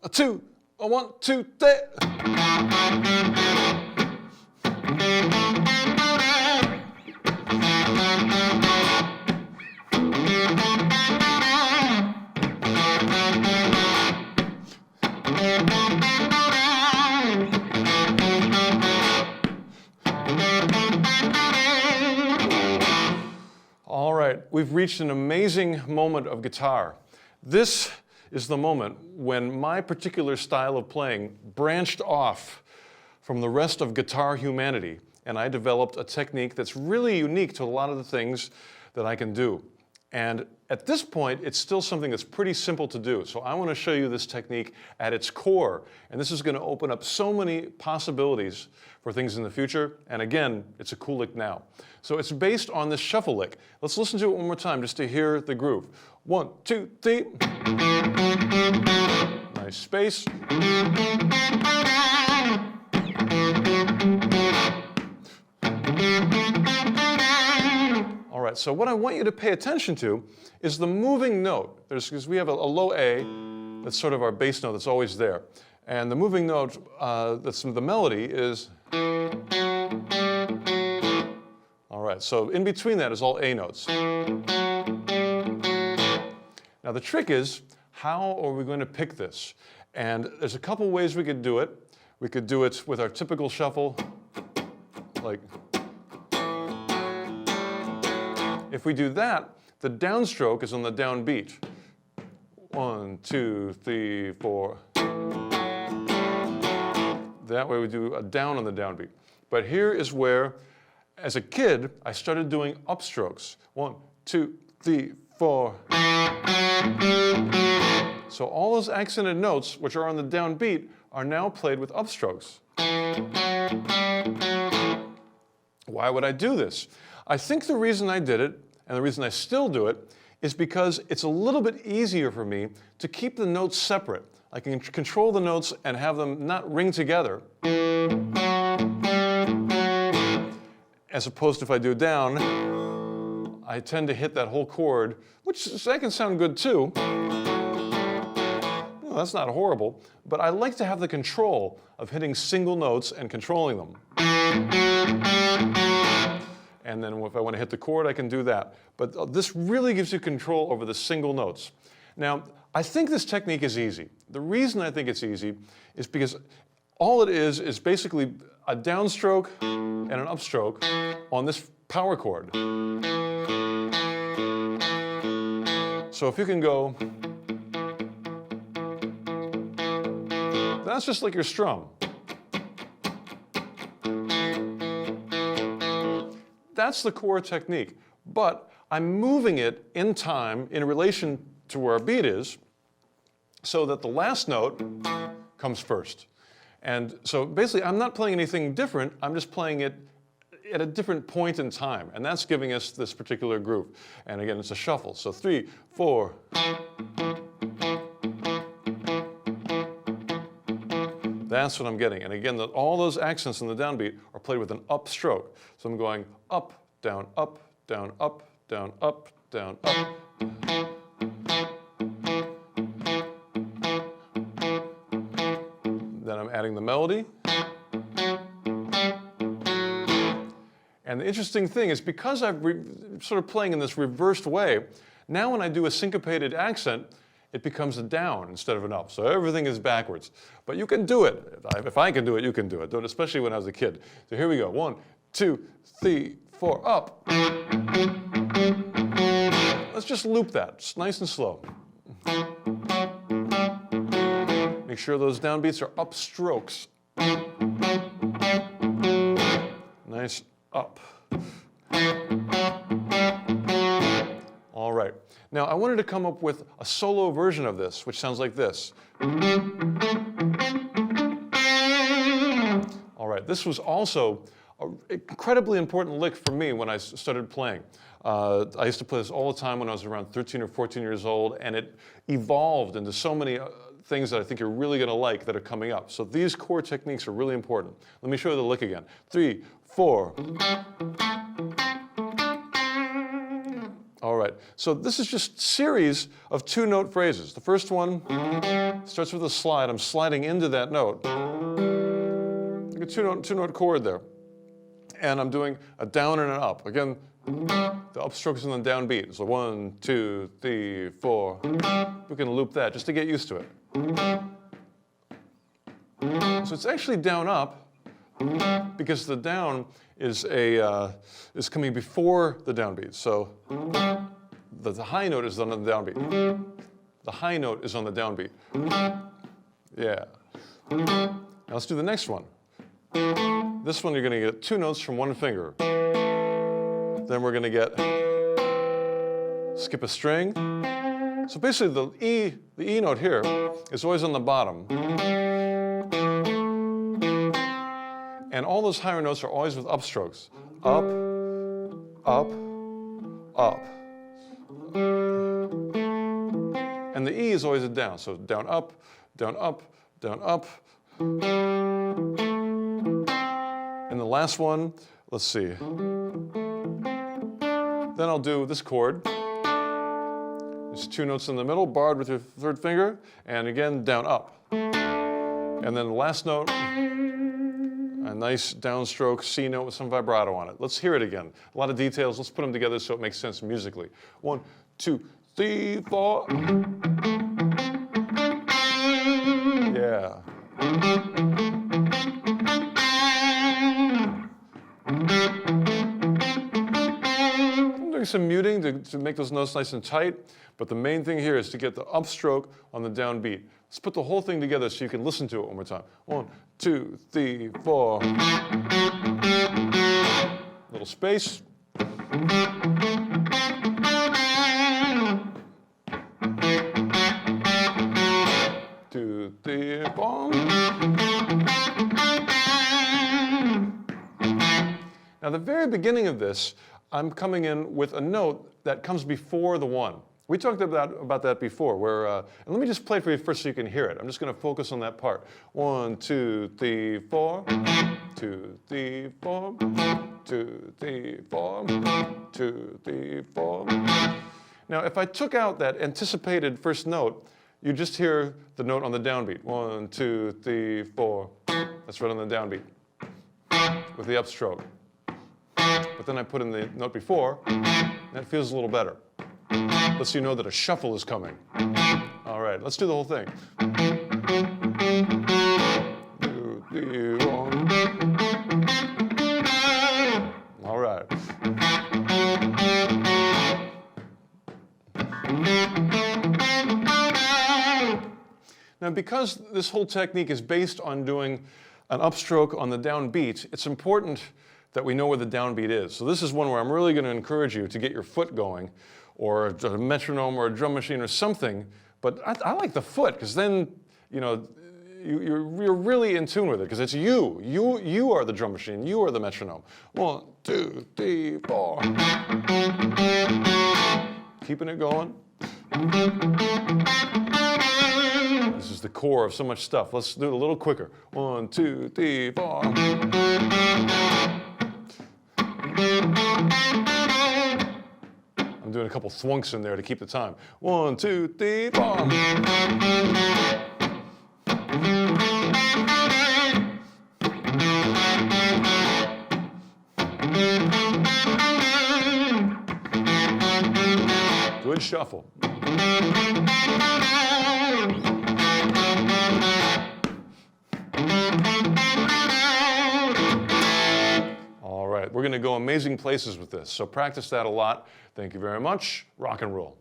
a two, a 1, 2, 3. All right, we've reached an amazing moment of guitar. This is the moment when my particular style of playing branched off from the rest of guitar humanity, and I developed a technique that's really unique to a lot of the things that I can do. And at this point, it's still something that's pretty simple to do. So I want to show you this technique at its core. And this is going to open up so many possibilities for things in the future. And again, it's a cool lick now. So it's based on this shuffle lick. Let's listen to it one more time just to hear the groove. 1, 2, 3. Nice space. All right, so what I want you to pay attention to is the moving note. Because we have a low A, that's sort of our bass note that's always there. And the moving note, that's the melody is. All right, so in between that is all A notes. Now the trick is, how are we going to pick this? And there's a couple ways we could do it. We could do it with our typical shuffle, like. If we do that, the downstroke is on the downbeat. 1, 2, 3, 4. That way we do a down on the downbeat. But here is where, as a kid, I started doing upstrokes. 1, 2, 3, 4. So all those accented notes, which are on the downbeat, are now played with upstrokes. Why would I do this? I think the reason I did it, and the reason I still do it, is because it's a little bit easier for me to keep the notes separate. I can control the notes and have them not ring together, as opposed to if I do down, I tend to hit that whole chord, which that can sound good too. Well, that's not horrible, but I like to have the control of hitting single notes and controlling them. And then if I want to hit the chord, I can do that. But this really gives you control over the single notes. Now, I think this technique is easy. The reason I think it's easy is because all it is basically a downstroke and an upstroke on this power chord. So if you can go, that's just like your strum. That's the core technique, but I'm moving it in time in relation to where our beat is so that the last note comes first. And so basically I'm not playing anything different, I'm just playing it at a different point in time, and that's giving us this particular groove. And again, it's a shuffle, so 3, 4. That's what I'm getting. And again, all those accents in the downbeat are played with an upstroke. So I'm going up, down, up, down, up, down, up, down, up. Then I'm adding the melody. And the interesting thing is because I'm sort of playing in this reversed way, now when I do a syncopated accent, it becomes a down instead of an up. So everything is backwards. But you can do it. If I can do it, you can do it. Especially when I was a kid. So here we go. 1, 2, 3, 4, up. Let's just loop that. Just nice and slow. Make sure those downbeats are upstrokes. Nice up. All right. Now, I wanted to come up with a solo version of this, which sounds like this. All right, this was also an incredibly important lick for me when I started playing. I used to play this all the time when I was around 13 or 14 years old, and it evolved into so many things that I think you're really going to like that are coming up. So these core techniques are really important. Let me show you the lick again. 3, 4. All right, So this is just a series of two-note phrases. The first one starts with a slide. I'm sliding into that note. Like a two-note chord there. And I'm doing a down and an up. Again, the upstroke is on the downbeat. So 1, 2, 3, 4. We can loop that just to get used to it. So it's actually down up because the down is coming before the downbeat. So the high note is on the downbeat. The high note is on the downbeat. Yeah. Now let's do the next one. This one you're going to get two notes from one finger. Then we're going to get skip a string. So basically the E note here is always on the bottom. And all those higher notes are always with upstrokes. Up, up, up. And the E is always a down. So down, up, down, up, down, up. And the last one, let's see. Then I'll do this chord. There's two notes in the middle, barred with your third finger, and again, down, up. And then the last note, a nice downstroke C note with some vibrato on it. Let's hear it again. A lot of details. Let's put them together so it makes sense musically. 1, 2, 3, 4. Yeah. I'm doing some muting to make those notes nice and tight, but the main thing here is to get the upstroke on the downbeat. Let's put the whole thing together so you can listen to it one more time. 1, 2, 3, 4. Little space. Two, three, four. Now, the very beginning of this, I'm coming in with a note that comes before the one. We talked about that before, where, and let me just play it for you first so you can hear it. I'm just going to focus on that part. 1, 2, 3, 4. 2, 3, 4. 2, 3, 4. 2, 3, 4. Now, if I took out that anticipated first note, you just hear the note on the downbeat. 1, 2, 3, 4. That's right on the downbeat with the upstroke. But then I put in the note before, and that feels a little better. Lets you know that a shuffle is coming. All right, let's do the whole thing. 2, 3, 1. All right. Now, because this whole technique is based on doing an upstroke on the downbeat, it's important that we know where the downbeat is. So this is one where I'm really going to encourage you to get your foot going, or a metronome or a drum machine or something. But I like the foot, because then, you know, you're really in tune with it, because it's you. You are the drum machine. You are the metronome. 1, 2, 3, 4. Keeping it going. This is the core of so much stuff. Let's do it a little quicker. 1, 2, 3, 4. I'm doing a couple thwunks in there to keep the time. 1, 2, 3, 4. Good shuffle. All right, we're going to go amazing places with this, so practice that a lot. Thank you very much. Rock and roll.